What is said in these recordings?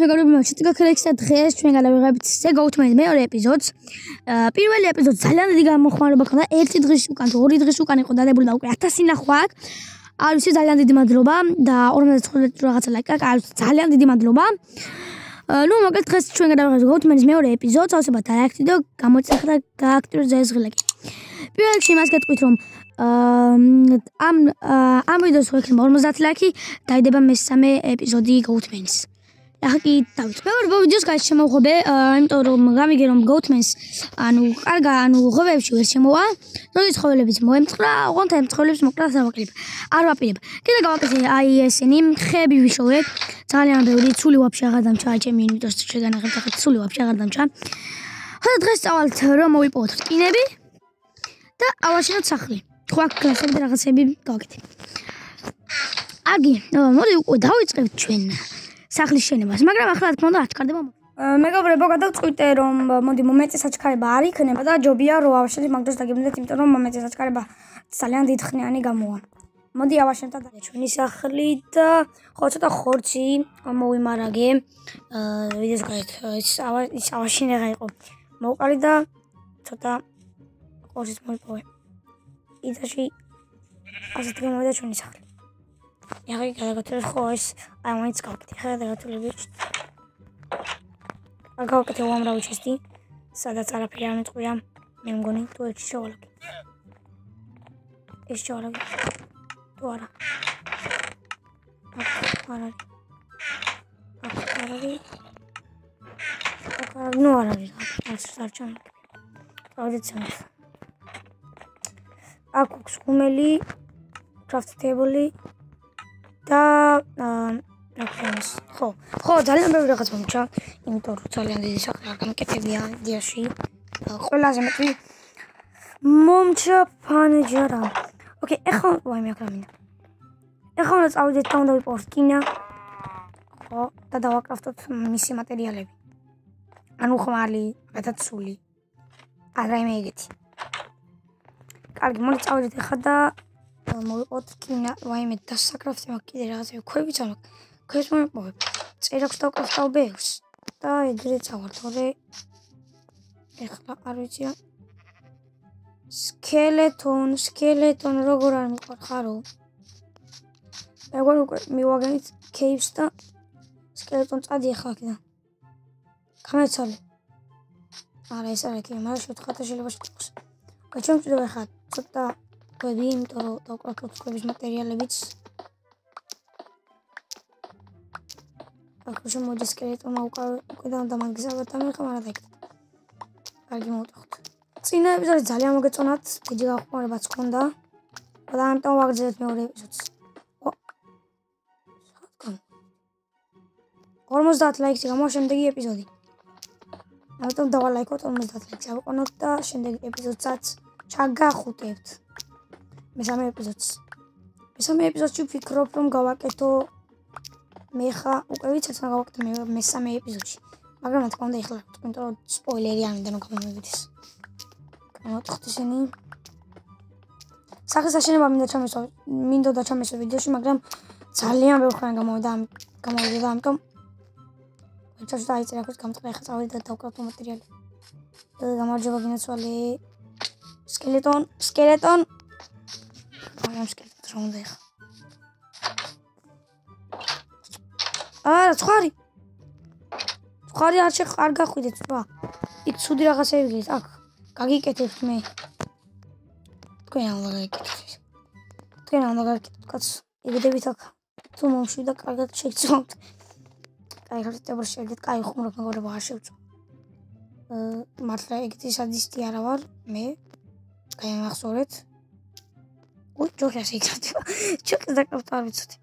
მეგობრებო, მოჩვენეთ გაქრექსა დღეს ჩვენ გადავიღებთ Goatman-ის მეორე ეპიზოდს. პირველი ეპიზოდი ძალიან დიდი გამოხმარება ჰქონდა. 1 დღის უკან, 2 დღის უკან იყო დადებული და უკვე 1000 ნახვა აქვს. არ ვიცი, ძალიან დიდი მადლობა და 59 რაღაცა ლაიქი აქვს. არ ვიცი, ძალიან დიდი მადლობა. ნუ მოკლედ დღეს ჩვენ გადავიღებთ Goatman-ის მეორე ეპიზოდს. ავსებათ ლაიქი და გამოიწერეთ და გააქტიურეთ ზეზღილაკი. პირველ რიგში იმას გეტყვით, რომ ამ ვიდეოს ხო იქნება 50 ლაიქი, დაიდება მესამე ეპიზოდი Goatman-ის. ახლა დავიწყე. მე ვიდეოს გაიც შემოვღობე, იმიტომ რომ გამიგე რომ Goatman-ს ღვევებში ვერ შემოვა. როდის ხოველებიც მოემწყრა, ოღონდ ამ ხოველებს მოკლას არ ვაპირებ. კიდე გავაკეთე აი ესენი ხეები ვიშოვე. ძალიან ბევრი ცული ვაფშე აღარ დამჭა, ჩემი ინვიტოს შეგანახებთ, ახლა ცული ვაფშე აღარ დამჭა. ხოდა დღეს წავალთ რომ მოვიპოვოთ რკინები და ავაშენოთ სახლი. ხო აქ გასაგები რაღაცები გავაკეთე. აგი, მოდი უკვე დავიწყებთ ჩვენ სახლის შენებას, მაგრამ ახლა რა თქმა უნდა აჩქარდება. მეგობრებო, გადავწყვიტე რომ მოდი მომეწე საჩქარება არ იქნება და ჯობია რომ ავაშენოთ მაგდროს დაგებინდეთ, იმიტომ რომ მომეწე საჩქარება ძალიან დიდხნიანი გამოვა. მოდი ავაშენოთ და ჩვენი სახლი და ხო ცოტა ხორცი მოვიმარაგე. ვიდეოს გაეთ ის ავაშენე რა იყო. მოვყარი და ცოტა ხორცის მოვიპოვე. იდაში ასეთ გამოვიდა ჩვენი სახლი. ახლა გადაგაცილეთ ხო ეს აი მაინც გავაკეთე. ახლა გადაგაცილებით. გავაკეთე უამრავი ჩესტი, სადაც არაფერი არ მეწყвия. მე მგონი თუ ეს შევალაგე. ეს შევალაგე. თუ არა. არა. ნუ არ არის. არ ჩამო. ავდიცემ. აქ აქვს ხუმელი, craft table და რაკრემის. ხო, ძალიან ბევრი რაღაც მომჭა, იმიტომ რომ ძალიან დიდი საქმე არ გამკეთებია იდეაში. ყველაზე მეტი მომჭა ფანჯარა. ოკეი, ეხლა ვაიმე აქ რამინდა. ეხლა უნდა წავიდეთ და უნდა ვიპოვოთ რკინა. ხო, და დავაკრაფტოთ მისი მატერიალები. ანუ ხმალი, გადაცული. რაიმე ეგეთი. კარგი, მოდი წავიდეთ ახლა და მოვიყოთ რკინა, ვაიმე დასაკრაფტე მაქვს კიდე რაღაცები, ქვებიც არ მაქვს. ქვებს მოვიპოვებ. წერაქვს დავკრაფტავ ბევრს და ეგრე წავართ, ორი ეხლა არ ვიცი. სკელეტონ როგორ არ მიყვარხარო. ეგრე უკვე მივაგენით кейვს და სკელეტონ წადი ახლა აქედან. გამეცალე. არა ეს არ იქნება, მაგრამ შევთხარ და შეიძლება შევთხოვს. ჩვენ ვჭირდება ახლა ცოტა კვები, იმიტომ რომ დავკრაფტოთ კვების მატერიალებიც. ახლა შემოდი სკელეტონმა უკიდან დამაგზავნოთ და მე ხომ არა დაიქცეთ. კარგი მოვტეხოთ. წინა ეპიზოდი ძალიან მოგეწონათ, დიდი გახმარებაც ჰქონდა. და ამიტომ ვაგრძელებთ მეორე ეპიზოდს. 50 ლაიქი გამოვა შემდეგი ეპიზოდი. ამიტომ დავალაიქოთ 50 ლაიქს ავიყვანოთ და შემდეგი ეპიზოდსაც ჩაგახუტებთ. მესამე ეპიზოდში ვფიქრობ რომ გავაკეთო მე ხა უკვე ვიცით რა გავაკეთე მესამე ეპიზოდში. მაგრამ რა თქმა უნდა ეხლა იმიტომ რომ სპოილერი არ მინდა რომ გამომივიდეს. გამოვთხოვთ ისინი. სახლის აშენება მინდოდა ჩამესვა ვიდეოში, მაგრამ ძალიან ბევრი ხანი გამოვიდა ამიტომ ვიჩაშ დაიწერა ქოს გამწყდა ახლა წავედი და დავკრაფტო მატერიალი. გამარჯობა გინაცვალე. სკელეტონ. ამ სკელეტონს რა უნდა ახლა? ცხარი არ გახვიდეთ სხვა. იქ ცუდი რაღაცები გიქით. აქ გაგიკეთებთ მე. თქვენ არ უნდა გაგიკეთოთ კაც. იგდებით აქ. თუ მომშვიდა კარგად შეგწევთ. კაი ხარჯებად შეგდეთ, კაი ხუმრობ მეგობრებო არ შევწო. მართლა ეგეთი სადისტი არა ვარ მე. კაი მახსოვრეთ. ჯოხიას იქნება. ჯოხის დაკრაფტა არ ვიცოდი.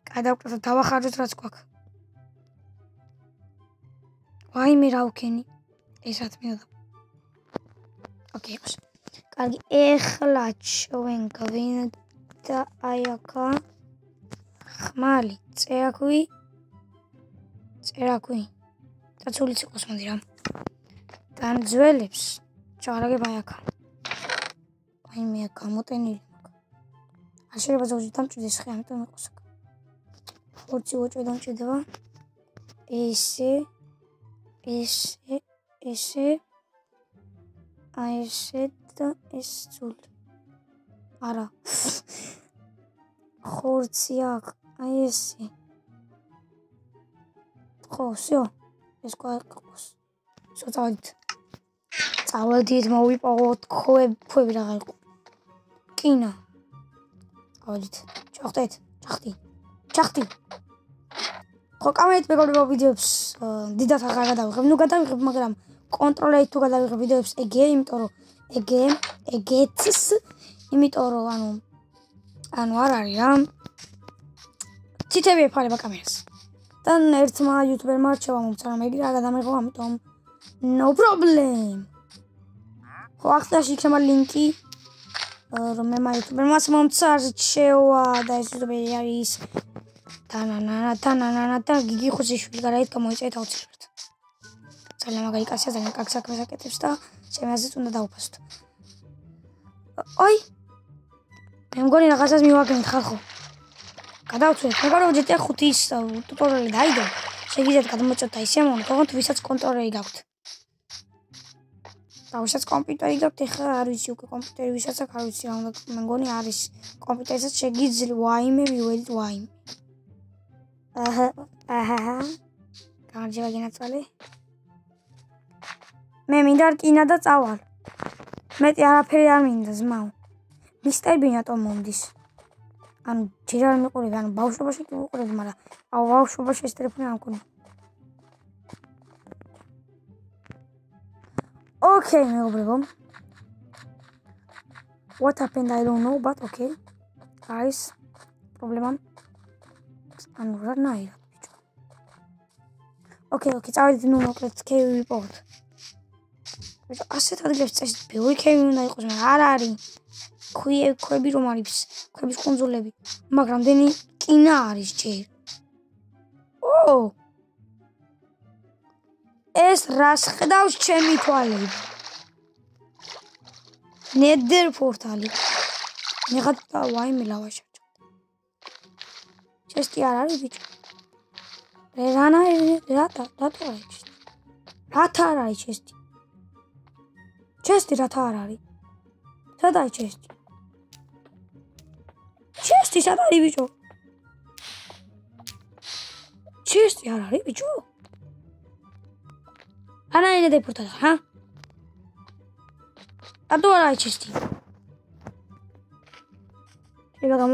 კაი დავკრაფტო დავახარჯოთ რაც გვაქვს. ვაიმე რა ვქენი. ეს რა თქმა ოკეი, ხოს. კარგი, ეხლა ჩვენ გვინდა აი აქა ხმალი, წერაქვი და ცულიც იყოს მოდი რა. და ძველებს ჩავარაგებ აი აქა. ვაიმე აქ გამოტენილი მაქვს. არ შეიძლება ზოგჯერ დამჭირდეს ხე, ამიტომ იყოს აქ. ხორცი უჭედან ჭედება. ესე აი ესე და ეს სული არა ხორცი აქ აი ესე ხო всё ეს ყავს წავედით მოვიპოვოთ ქვები რაღა იყო კინა წავედით ჩახტეთ ჩახტი ხო კამერით მეგობრებო ვიდეოებს დიდად აღარ გადავიღებ ნუ გადავიღებ მაგრამ კონტროლერით თუ გადავიღებ ვიდეოებს ეგე იმიტომ რომ ეგეც იმიტომ რომ ანუ არ არის რა ციტები ეფარება კამერას და ერთმა იუთუბერმა რჩევა მომცა რომ ეგრე არ გადამიღო ამიტომ no problem ხო ახლა იქნება ლინკი რომ მე იუთუბერმა მომცა რჩევა და ეს იუთუბერი არის თანანა გიგი ხუციშვილი გარეთ გამოიწეთ აუცილებლად ძალიან მაგარი კაცია ძალიან კარგ საქმეს აკეთებს და შემაზეც უნდა დავუფასოთ ой მე მგონი რაღაცას მივაგნით ხალხო გადავწვეთ მეგობრებო GTA 5-ის ტუტორიალი დაიდო შეგიძლიათ გადმოწოთ და ისე მომნოთ თქო ვისაც კონტროლერი გაქვთ და ვისაც კომპიუტერი გაქვთ ეხლა არ ვიცი უკვე კომპიუტერი ვისაც აქვს არ ვიცი რა უნდა მე მგონი არის კომპიუტერსაც შეგიძლია ვაიმე მივედით ვაიმე აჰა გამარჯობა გენაცვალე მე მინდა რკინა და წავალ მეტი არაფერი არ მინდა ზმაო მისტერ ბინატო მომდის ანუ ჯერ არ მიყურები ანუ ბავშვობაში კი ვიყურები მაგრამ ბავშვობაში ეს ტელეფონი არ მქონია okay მეგობრებო what happened I don't know but okay guys პრობლემა ანუ რა ნაირად ბიჭო okay წავედით ნუ მოკლედ კევი ვიპოვოთ ბიჭო ასეთ ადგილებში წესით ბევრი კევი უნდა იყოს მაგრამ არ არის ქვები რომ არის ქვების კუნძულები მაგრამ დენი კინა არის ჯერ ეს რას ხედავს ჩემი თვალები ნედერ პორტალი მიღად და ვაიმე ლავაშა ჩესტი არ არის ბიჭო რანა რათა არ არის ჩესტი რათა არ არის სადაა ჩესტი სად არის ბიჭო ჩესტი არ არის ბიჭო ანა ინე დეპორტალა ჰა ატო არ არის ჩესტი შეიძლება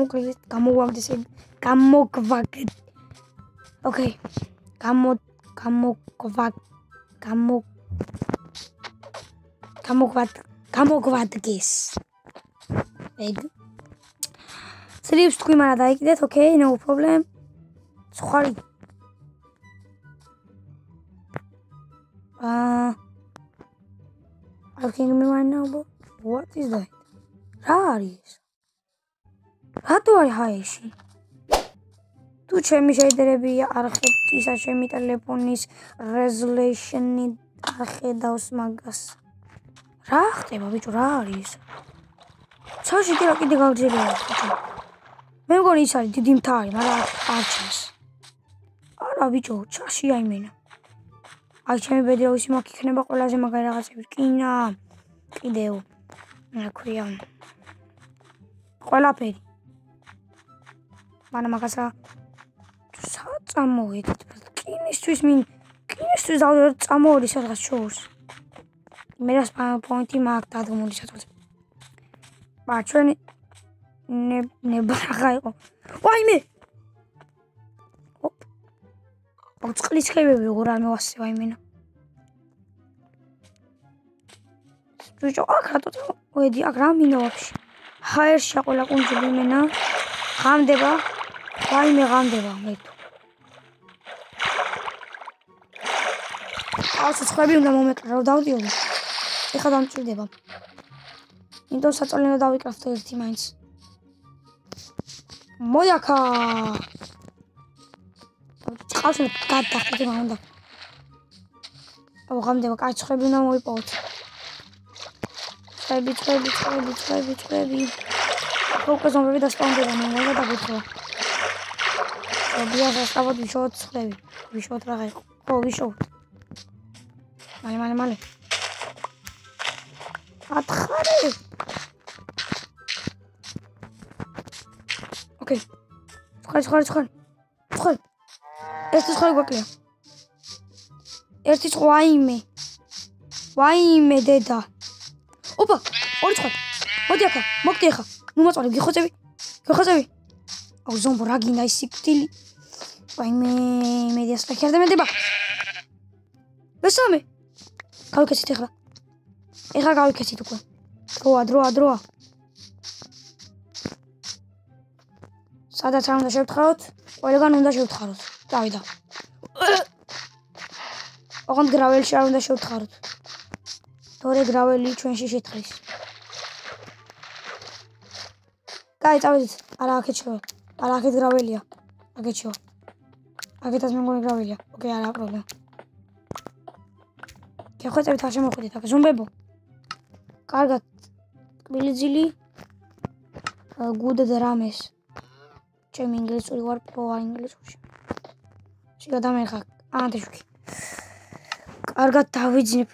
გამოგვაგდეს okay გამოგვადგეს ეგ სრიფს თქვი მაგრამ დაიკიდეთ okay no problem სხვარი I think me right now but what is that რა არის რატო არის ჰაეში თუ ჩემი შეიდერები არ ხედავ ისა ჩემი ტელეფონის resolution-ი არ ხედავს მაგას რა ხდება ბიჭო რა არის ცაში კიდე გავძლებია ბიჭო მე მგონი ის არის დიდი მთავარი მაგრამ არ ჩანს არა ბიჭო ჩაში აიმენა აი ჩემი ბედროისი მაგ იქნება ყველაზე მაგარი რაღაცები რკინა კიდევ რა ქვია ყველაფერი მაგრამ მაგასა წამოვედით რკინისთვის დავდოთ წამოვედი სადღაც შორს მე რა პოინტი მაქვს დადგმული სადღაც ბაჩვენი ნებაღა იყო ვაიმე წყლის ხეივები როგორ არ მოვასწე ვაიმენა ბიჭო აქ რატო ვედი აქ რა მინდა ვაფშე ჰაერშია ყველა კუნძული მენა ღამდება ვაიმე ღამდება მე თუ აუცილებლად უნდა მომეკრა რომ დავდიოდი ეხლა დამჭირდება იმიტომ საწოლი უნდა დავიკრაფტო ერთი მაინც მოიაკა წყალს გადახტი მაგრამ უნდა ღამდება კაი ცხები უნდა მოიპოვოთ ცხები უკვე ზომბები დასპაუნდება მე უნდა დაგეთქვა ბიაზას ავად ვიშოთ ცხები ვიშოთ რა იყო ხო, ვიშოვთ. მალე. ათხარე. ოკეი. ცხარი. ერთი ცხარი გვაკლია. ერთი ხვაიმე. ვაიმე დედა. ოპა, ორი ცხარი. მოდი აქა, მოგდი ახლა. ნუ მოწვალე, გიხოცები. აუ ზომბო რა გინდა ის სიკვდილი. ვაიმე, მედი ასლა ხერდება. მესამე. გავიქეცით ახლა. ეხლა გავიქეცით უკვე. დროა. სადაც არ უნდა შევთხაროთ, ყველგან უნდა შევთხაროთ. დავიდა. ოღონდ გრაველში არ უნდა შევთხაროთ. თორე გრაველი ჩვენში შეთხრის. კაი, წავედით. არა, აქეთ შევა. არა, აქეთ გრაველია. აქეთ შევა. აქეთაც მე მგონი გრაველია. ოკეი, არა პრობლემა. გეხვეწებით, არ შემოხვიდეთ აქ. ზომბებო. კარგად. კბილი good dramas. ჩემი ინგლისური ვარ პრო ინგლისურში. შეგადამეხა ანტეშუქი. კარგად დავიძინებ.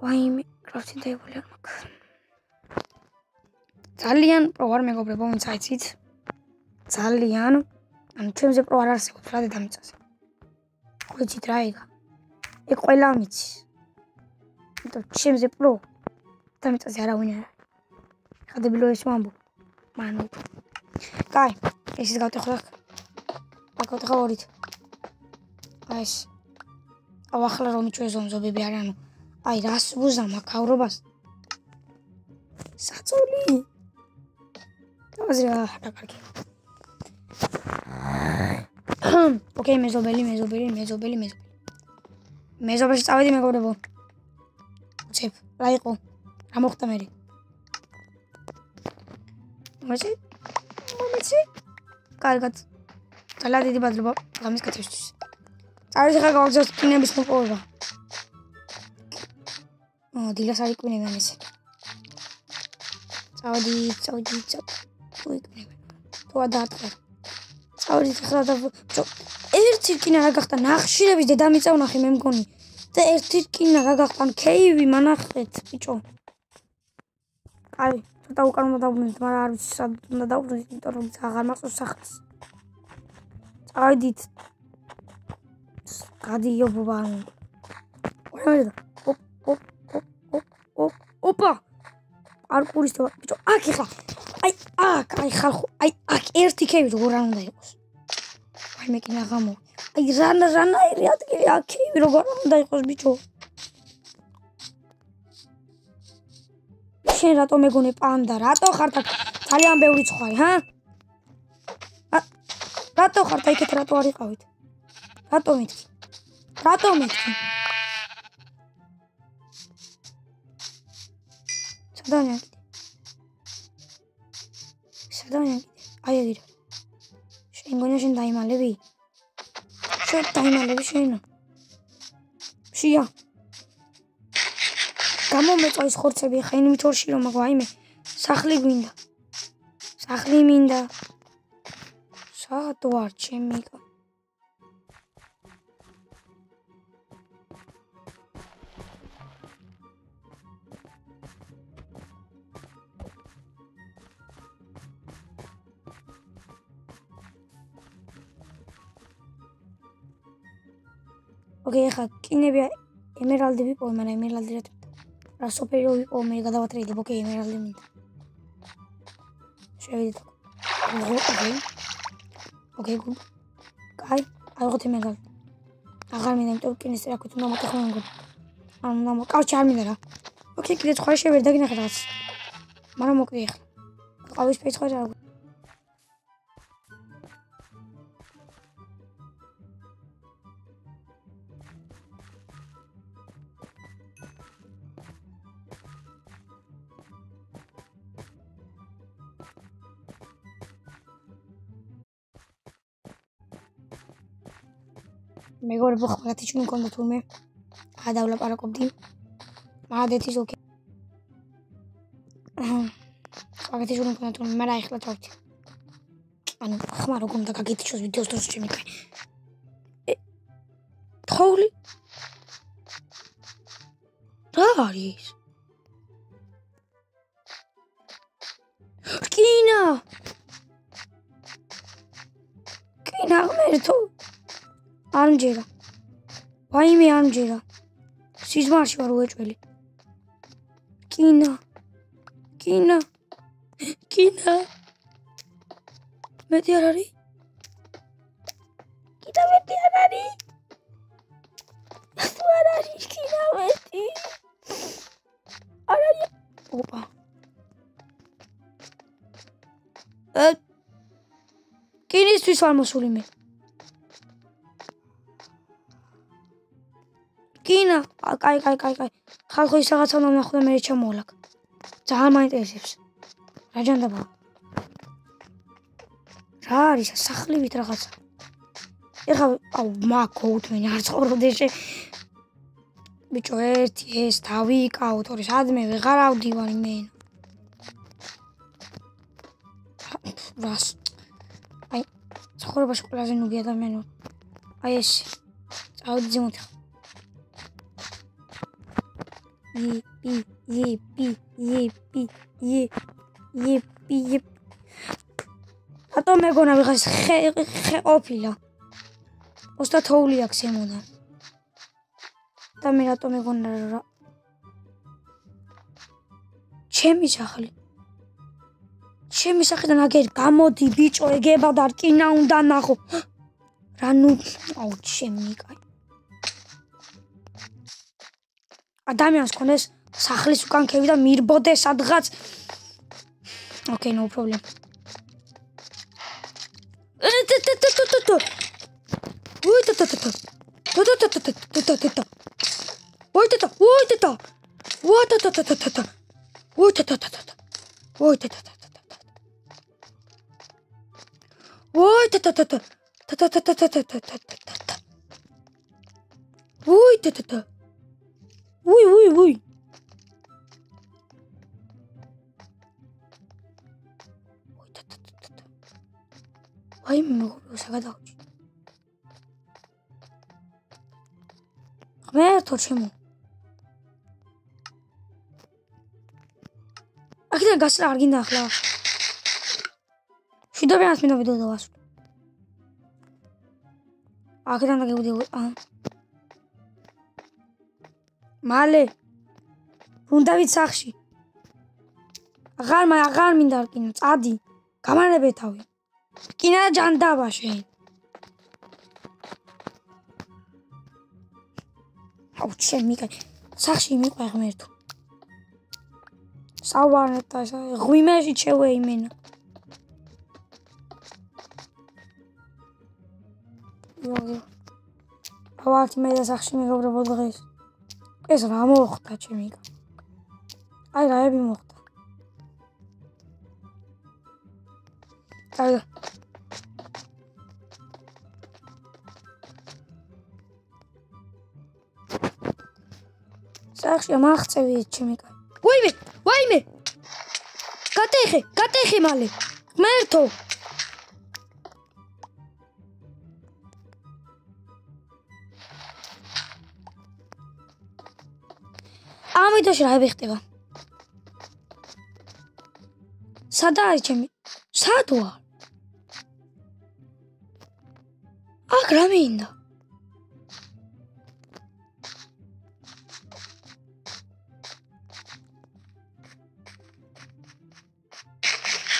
ვაიმე, crafting table არ მაქვს. ძალიან პრო ვარ მეგობრებო, ვინც აიცით. ძალიან. ანუ ჩემზე პრო არ არსებობს რა დედამიწაზე. ხვიცით რა იგა. ეგ ყველა მიცის. იმიტომ ჩემზე პრო დედამიწაზე არავინ არ არის. ხადებილო ეს ვამბობ. მანუ. კაი, ესეც გავტეხოთ. გავტეხავ ორით. აი ეს. ახლა რომ ჩვენ ზომბები არ ანუ. აი რას უზამ აქ ავრობას. საწოლი. დავაზრა კარგი. ოკეი, მეზობელი. მეზობელში წავედი მეგობრებო. უცებ, რა იყო? რა მოხდა მე? მომეცი? კარგად. ძალიან დიდი ბადრობა გამის კაცისთვის. წავედი ხა გავაგზავნოთ კინების მოპოვება. დილას არ იკვინებიან ესე. წავედი. თუ ადაატყარ. წავედი ხა და ერთი რკინა რა გახდა ნახშირების დედამიწა ვნახე მე მგონი. და ერთი რკინა რა გახდა კეივი მანახეთ ბიჭო. აი, ცოტა უკან უნდა დავბრუნდეთ, მაგრამ არ ვიცი სად უნდა დავბრუნდეთ, იმიტომ რომ აღარ მახსოვს სახლის. წავედით. გადიო ბობა. ვერდა. ოპა. პარკურის ბიჭო, აქ ეხლა. აი ხალხო, აქ ერთი კეივი როგორ არ უნდა იყოს. აი მე კიდე აღამო. აი რანაირი ადგილი აქ კეივი როგორ არ უნდა იყოს ბიჭო. შენ რატო მეგონე პანდა? რატო ხარ აქ? ძალიან ბევრი ცხარი, ჰა? რატო ხარ აქეთ რატო არ იყავით? რატო მეთქი? სადავიან კიდე. აი აგირ. შენ გონია შენ დაიმალები? შენ დაიმალები შენ? შია. გამომეწვა ის ხორცები, ხა იმ ჩორში რომ მაგ ვაიმე. სახლი მინდა. სად ვარ ჩემი? ოკეი, ხა კინები ემერალდი ვიპოვე, მაგრამ ემერალდი რა სოფერო ვიპოვე, მე გადავატრეიდებ, ოკეი, ემერალდი მინდა. შევიდეთ. ოკეი, გუდ. კაი, აიღოთ ემერალდი. აღარ მინდა, იმიტომ კინის რა ქვით უნდა მოტეხო მეგობრებო. კავჩი არ მინდა რა. ოკეი, კიდე სხვა შევერ დაგინახე რაღაც. მაგრამ მოკლე ახლა. ყავის ფეი სხვა რა. მეგობრებო, ხმათი ჩვენ მქონდა თურმე. გადავლაპარაკობდი. მაგათი ოკეი. ხმათი ჩვენ მქონდა თურმე, მაგრამ ახლა თავი. ანუ ხმა როგორ უნდა გაგეთიშოს ვიდეოს დროს ჩემი კაი. თოვლი რა არის რკინა ღმერთო არ მჯერა ვაიმე არ მჯერა სიზმარში ვარ უეჭველი რკინა მეტი არ არის კიდევ მეტი არ არის არ არის რკინა მეტი არ არის ოპა რკინისთვის ვარ მოსული მე რკინა კაი ხალხო ის რაღაცა უნდა ვნახო და მე ჩამოვალაგ ძალიან მაინტერესებს რა ჯანდაბა რა არის სახლივით რაღაცა ეხლა აუ მაკოუთმენი არ ცხოვრობდეშე ბიჭო ერთი ეს დავიკავოთ ორი სადმე ვეღარ ავდივარ იმენ რას აი ცხოვრებაში ყველაზე ნუგი ადამიანი აი ეს წავედი ზემოთ ი რატო მეგონა ვიღაც ხე ყოფილა ოსტა თოვლი აქვს ემონა და მე რატო მეგონა რა ჩემი სახლიდან აგერ გამოდი ბიჭო ეგება და რკინა უნდა ნახო რა ნუ აუ ჩემი კაი ადამიანს კონდეს სახლის უკანქები და მირბოდეს სადღაც ოკეი no problem Ui. Ai, meu, sagadaut. ღმერთო ჩემო. აქედან გასწრა არ გინდა ახლა. შიდობიანს მინდა ვიდეო დავასრულო. აქედან დაგივიდეო. მალე. უნდა ვიცახში. აღარ მინდა რკინა, წადი. გამარებე თავი. რკინა ჯანდაბა შენ. აუ ჩემი კაი. სახში მიყვე ღმერთო. სავარნეთა ღვიმეში ჩევე იმენა. იო. ავართ მე და სახში მეგობრებო დღეს. ეს რა მოხდა ჩემი კაი. აი რაები მოხდა. აი სახში მახწევი ჩემი კაი. ვაიმე! გატეხე მალე. ღმერთო. ამიტომ რაები ხდება? სადა არის ჩემი? სად ვარ? აქ რა მინდა?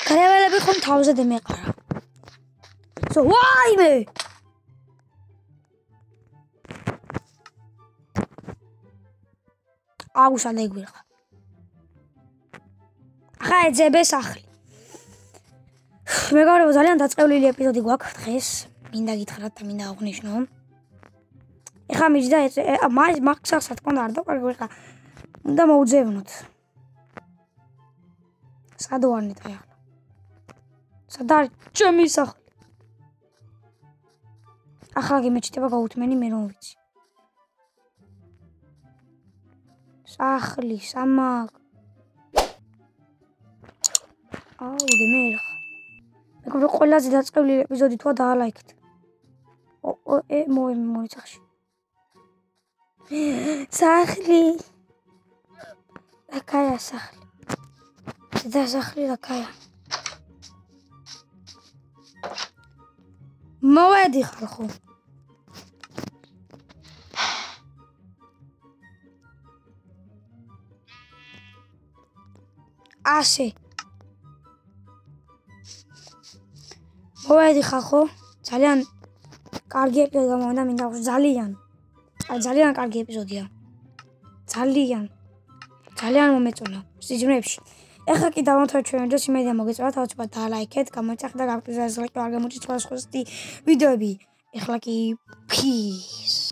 გარემელები ხომ თავზე დემეყარა. ვაიმე! აუშალე გვირხა. ახლა ეძებე სახლი. მეგობრებო, ძალიან დაწყევლილი ეპიზოდი გვაქვს დღეს. მინდა გითხრათ და მინდა აღვნიშნო. ეხლა მიჯდა მაგ სახლს თქონდა არ დაყვარგო ეხლა. უნდა მოუძებნოთ. სად ვარნეთ აი ახლა. სად არის ჩემი სახლი? ახლა გიმეჩნდება გაუთმენი მე რომ ვიცი. სახლი, სამაგ. აუ დემერხა. მეგობრებო, ყველაზე დაწყევლილი ეპიზოდი თქვა დაალაიქეთ. მოიცახში. სახლი. ლაკაია სახლი. და სახლი ლაკაია. მოვედი ხალხო. ასე. მოვედი ხალხო. ძალიან კარგი ეპიზოდი გამოვიდა, მინდა ძალიან კარგი ეპიზოდია. ძალიან მომეწონა სიძმრებში. ეხლა კი დავამთავრეთ ჩვენ ვიდეოს, იმედია მოგეწონათ, აუცილებლად დალაიქეთ, გამოიწერეთ და გაგვიზარდეთ, არ გამოჩით სხვა ვიდეოები. ეხლა კი peace.